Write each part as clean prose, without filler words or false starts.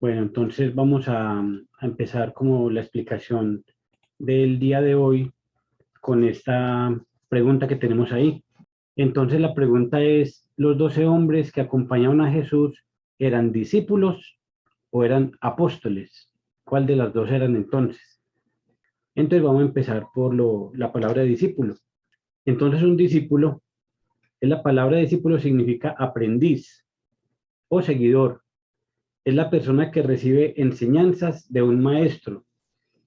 Bueno, entonces vamos a empezar como la explicación del día de hoy con esta pregunta que tenemos ahí. Entonces la pregunta es, ¿los 12 hombres que acompañaron a Jesús eran discípulos o eran apóstoles? ¿Cuál de las dos eran entonces? Entonces vamos a empezar por la palabra discípulo. Entonces un discípulo, la palabra discípulo significa aprendiz o seguidor. Es la persona que recibe enseñanzas de un maestro.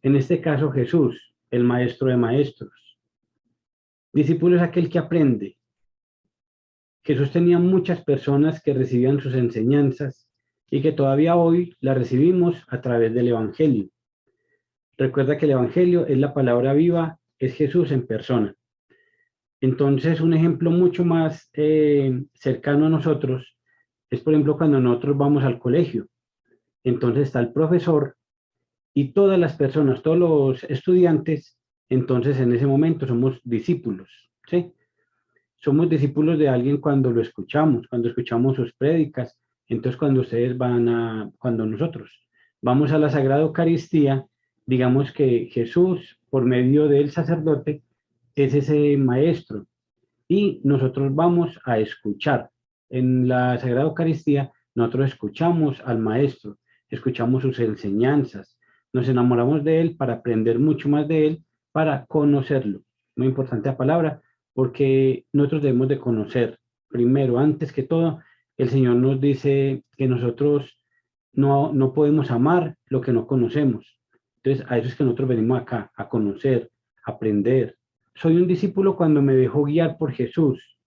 En este caso, Jesús, el maestro de maestros. Discípulo es aquel que aprende. Jesús tenía muchas personas que recibían sus enseñanzas y que todavía hoy las recibimos a través del Evangelio. Recuerda que el Evangelio es la palabra viva, es Jesús en persona. Entonces, un ejemplo mucho más cercano a nosotros es, por ejemplo, cuando nosotros vamos al colegio. Entonces está el profesor y todas las personas, todos los estudiantes, entonces en ese momento somos discípulos, ¿sí? Somos discípulos de alguien cuando escuchamos sus prédicas. Entonces cuando nosotros vamos a la Sagrada Eucaristía, digamos que Jesús, por medio del sacerdote, es ese maestro y nosotros vamos a escuchar. En la Sagrada Eucaristía, nosotros escuchamos al Maestro, escuchamos sus enseñanzas, nos enamoramos de Él para aprender mucho más de Él, para conocerlo. Muy importante la palabra, porque nosotros debemos de conocer. Primero, antes que todo, el Señor nos dice que nosotros no podemos amar lo que no conocemos. Entonces, a eso es que nosotros venimos acá, a conocer, a aprender. Soy un discípulo cuando me dejo guiar por Jesús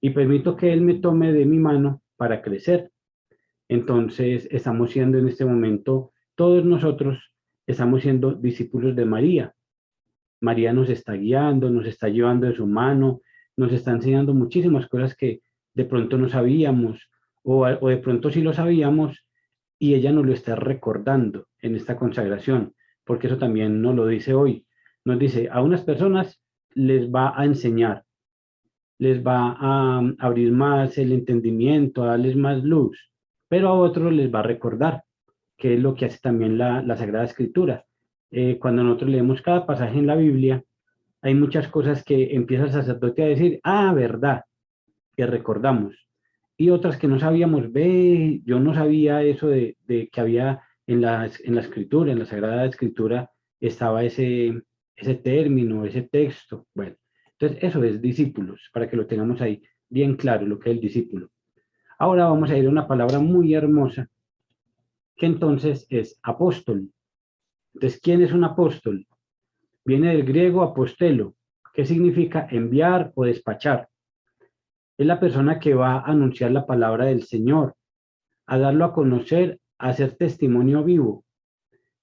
y permito que Él me tome de mi mano para crecer. Entonces, estamos siendo en este momento, todos nosotros estamos siendo discípulos de María. María nos está guiando, nos está llevando de su mano, nos está enseñando muchísimas cosas que de pronto no sabíamos o de pronto sí lo sabíamos y ella nos lo está recordando en esta consagración, porque eso también nos lo dice hoy. Nos dice, a unas personas les va a enseñar, les va a abrir más el entendimiento, a darles más luz, pero a otros les va a recordar, que es lo que hace también la Sagrada Escritura. Cuando nosotros leemos cada pasaje en la Biblia, hay muchas cosas que empieza el sacerdote a decir, ah, verdad, que recordamos. Y otras que no sabíamos, ve, yo no sabía eso de que había en la escritura, en la Sagrada Escritura, estaba ese término, ese texto. Bueno, entonces eso es discípulos, para que lo tengamos ahí bien claro, lo que es el discípulo. Ahora vamos a ir a una palabra muy hermosa, que entonces es apóstol. Entonces, ¿quién es un apóstol? Viene del griego apostelo, que significa enviar o despachar. Es la persona que va a anunciar la palabra del Señor, a darlo a conocer, a hacer testimonio vivo,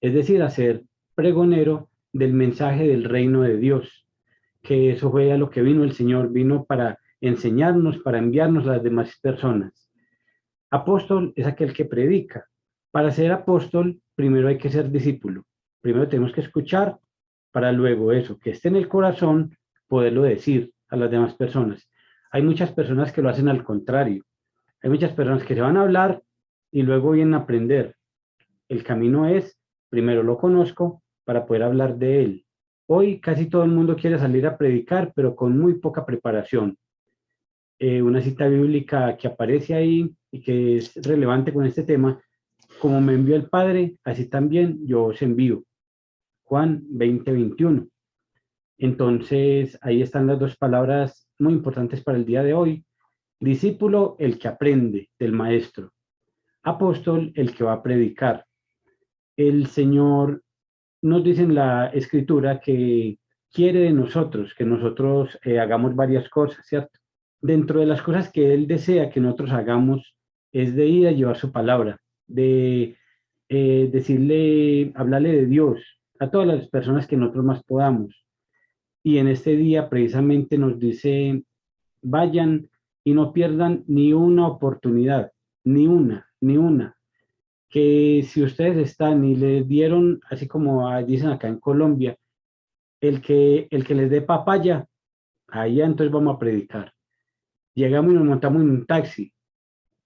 es decir, a ser pregonero del mensaje del reino de Dios, que eso fue a lo que vino el Señor, vino para enseñarnos, para enviarnos a las demás personas. Apóstol es aquel que predica. Para ser apóstol, primero hay que ser discípulo. Primero tenemos que escuchar para luego eso, que esté en el corazón, poderlo decir a las demás personas. Hay muchas personas que lo hacen al contrario. Hay muchas personas que se van a hablar y luego vienen a aprender. El camino es, primero lo conozco para poder hablar de él. Hoy casi todo el mundo quiere salir a predicar, pero con muy poca preparación. Una cita bíblica que aparece ahí y que es relevante con este tema, como me envió el Padre, así también yo os envío. Juan 20:21. Entonces, ahí están las dos palabras muy importantes para el día de hoy. Discípulo, el que aprende del maestro. Apóstol, el que va a predicar. El Señor nos dice en la Escritura que quiere de nosotros, que nosotros hagamos varias cosas, ¿cierto? Dentro de las cosas que Él desea que nosotros hagamos es de ir a llevar su palabra, de decirle, hablarle de Dios a todas las personas que nosotros más podamos. Y en este día precisamente nos dice, vayan y no pierdan ni una oportunidad, ni una, que si ustedes están y les dieron, así como dicen acá en Colombia, el que les dé papaya, allá entonces vamos a predicar. Llegamos y nos montamos en un taxi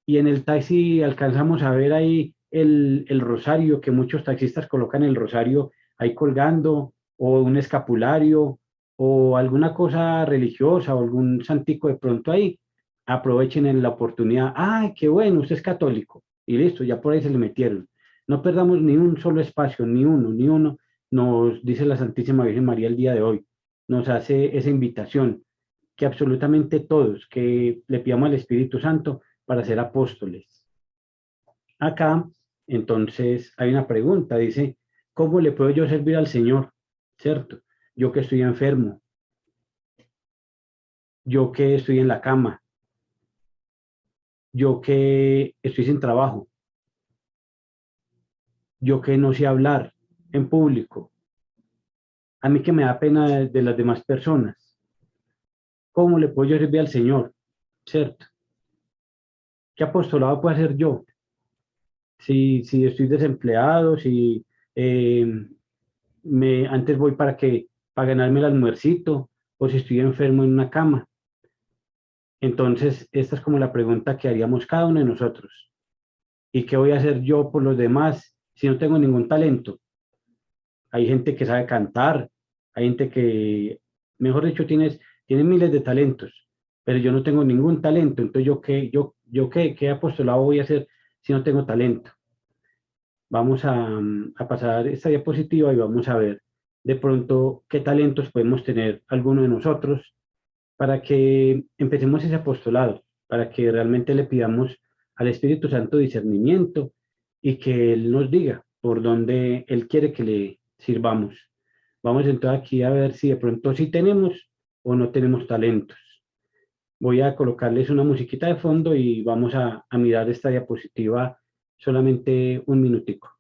y en el taxi alcanzamos a ver ahí el rosario, que muchos taxistas colocan el rosario ahí colgando, o un escapulario, o alguna cosa religiosa, o algún santico de pronto ahí, aprovechen en la oportunidad. ¡Ay, qué bueno! Usted es católico. Y listo, ya por ahí se le metieron. No perdamos ni un solo espacio, ni uno, nos dice la Santísima Virgen María el día de hoy. Nos hace esa invitación, que absolutamente todos, que le pidamos al Espíritu Santo para ser apóstoles. Acá, entonces, hay una pregunta, dice, ¿cómo le puedo yo servir al Señor? ¿Cierto? Yo que estoy enfermo, yo que estoy en la cama, yo que estoy sin trabajo, yo que no sé hablar en público, a mí que me da pena de las demás personas. ¿Cómo le puedo yo servir al Señor? ¿Cierto? ¿Qué apostolado puedo hacer yo? Si estoy desempleado, si eh, antes voy para ganarme el almuercito, o si estoy enfermo en una cama. Entonces, esta es como la pregunta que haríamos cada uno de nosotros. ¿Y qué voy a hacer yo por los demás si no tengo ningún talento? Hay gente que sabe cantar, hay gente que, mejor dicho, tiene miles de talentos, pero yo no tengo ningún talento. Entonces, ¿qué apostolado voy a hacer si no tengo talento? Vamos a pasar esta diapositiva y vamos a ver de pronto qué talentos podemos tener alguno de nosotros para que empecemos ese apostolado, para que realmente le pidamos al Espíritu Santo discernimiento y que Él nos diga por dónde Él quiere que le sirvamos. Vamos entonces aquí a ver si de pronto sí tenemos o no tenemos talentos. Voy a colocarles una musiquita de fondo y vamos a mirar esta diapositiva solamente un minutico.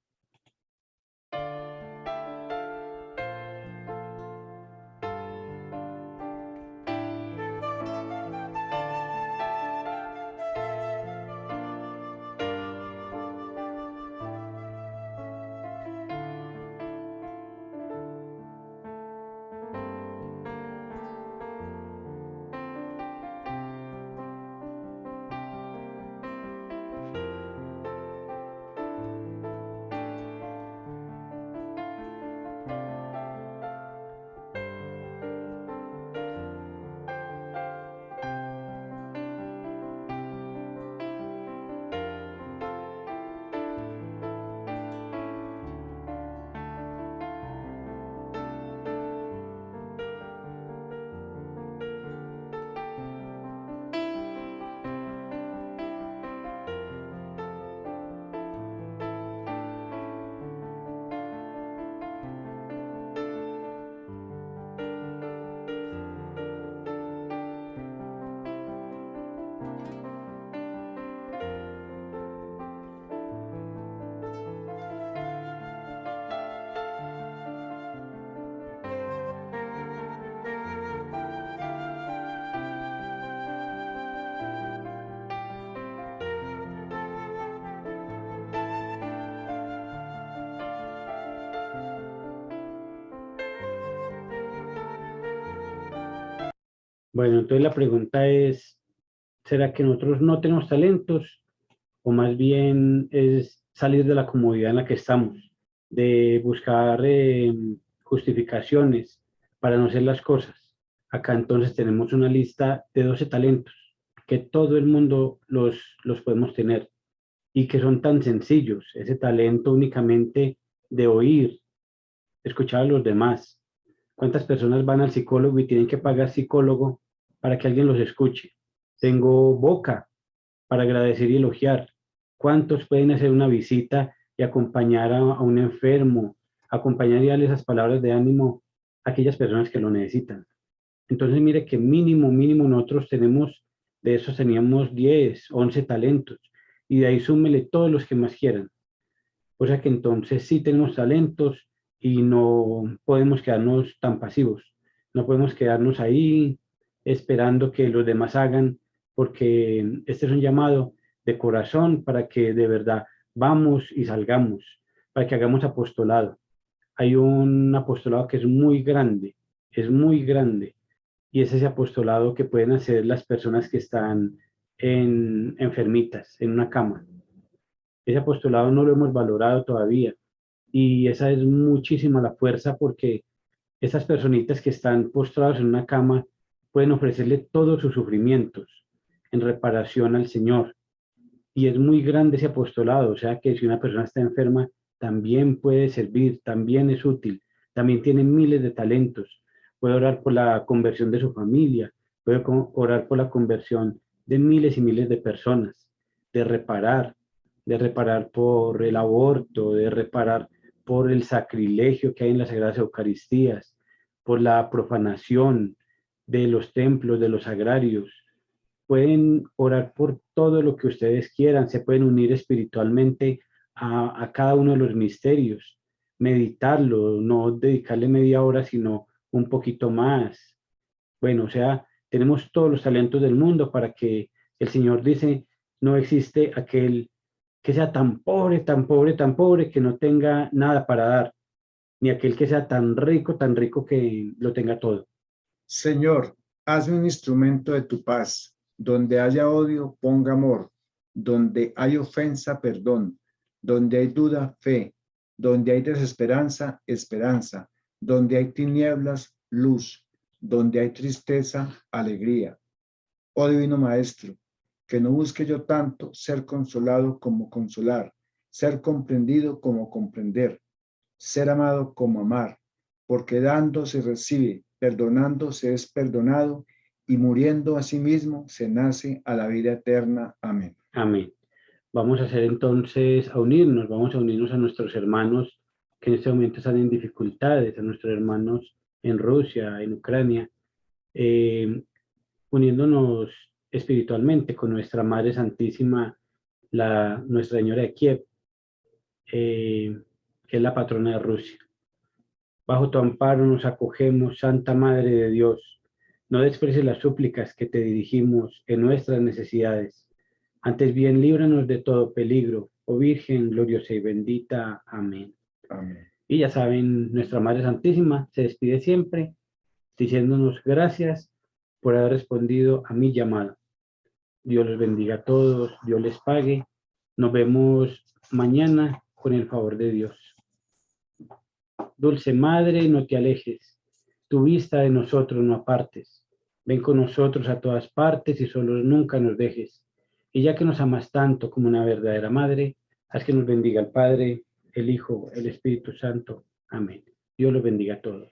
Bueno, entonces la pregunta es, ¿será que nosotros no tenemos talentos o más bien es salir de la comodidad en la que estamos, de buscar justificaciones para no hacer las cosas? Acá entonces tenemos una lista de 12 talentos que todo el mundo los podemos tener y que son tan sencillos. Ese talento únicamente de oír, escuchar a los demás. ¿Cuántas personas van al psicólogo y tienen que pagar psicólogo para que alguien los escuche? Tengo boca para agradecer y elogiar. ¿Cuántos pueden hacer una visita y acompañar a un enfermo, acompañar y darle esas palabras de ánimo a aquellas personas que lo necesitan? Entonces, mire que mínimo nosotros tenemos, de esos teníamos 10, 11 talentos, y de ahí súmele todos los que más quieran. O sea que entonces sí tenemos talentos y no podemos quedarnos tan pasivos. No podemos quedarnos ahí esperando que los demás hagan, porque este es un llamado de corazón para que de verdad vamos y salgamos, para que hagamos apostolado. Hay un apostolado que es muy grande, y es ese apostolado que pueden hacer las personas que están enfermitas, en una cama. Ese apostolado no lo hemos valorado todavía y esa es muchísima la fuerza porque esas personitas que están postrados en una cama pueden ofrecerle todos sus sufrimientos en reparación al Señor. Y es muy grande ese apostolado, o sea que si una persona está enferma, también puede servir, también es útil, también tiene miles de talentos. Puede orar por la conversión de su familia, puede orar por la conversión de miles y miles de personas, de de reparar por el aborto, de reparar por el sacrilegio que hay en las Sagradas Eucaristías, por la profanación de los templos, de los sagrarios. Pueden orar por todo lo que ustedes quieran, se pueden unir espiritualmente a cada uno de los misterios, meditarlo, no dedicarle media hora, sino un poquito más. Bueno, o sea, tenemos todos los talentos del mundo para que el Señor dice, no existe aquel que sea tan pobre, tan pobre, tan pobre, que no tenga nada para dar, ni aquel que sea tan rico que lo tenga todo. Señor, hazme un instrumento de tu paz. Donde haya odio, ponga amor. Donde hay ofensa, perdón. Donde hay duda, fe. Donde hay desesperanza, esperanza. Donde hay tinieblas, luz. Donde hay tristeza, alegría. Oh Divino Maestro, que no busque yo tanto ser consolado como consolar, ser comprendido como comprender, ser amado como amar, porque dando se recibe, perdonando se es perdonado, y muriendo a sí mismo se nace a la vida eterna. Amén. Amén. Vamos a hacer entonces, vamos a unirnos a nuestros hermanos que en este momento están en dificultades, a nuestros hermanos en Rusia, en Ucrania, eh, uniéndonos espiritualmente con nuestra Madre Santísima, Nuestra Señora de Kiev, que es la patrona de Rusia. Bajo tu amparo nos acogemos, Santa Madre de Dios. No desprecies las súplicas que te dirigimos en nuestras necesidades. Antes bien, líbranos de todo peligro, oh Virgen gloriosa y bendita. Amén. Amén. Y ya saben, nuestra Madre Santísima se despide siempre diciéndonos gracias por haber respondido a mi llamado. Dios los bendiga a todos, Dios les pague. Nos vemos mañana con el favor de Dios. Dulce Madre, no te alejes, tu vista de nosotros no apartes. Ven con nosotros a todas partes y solos nunca nos dejes. Y ya que nos amas tanto como una verdadera madre, haz que nos bendiga el Padre, el Hijo, el Espíritu Santo. Amén. Dios los bendiga a todos.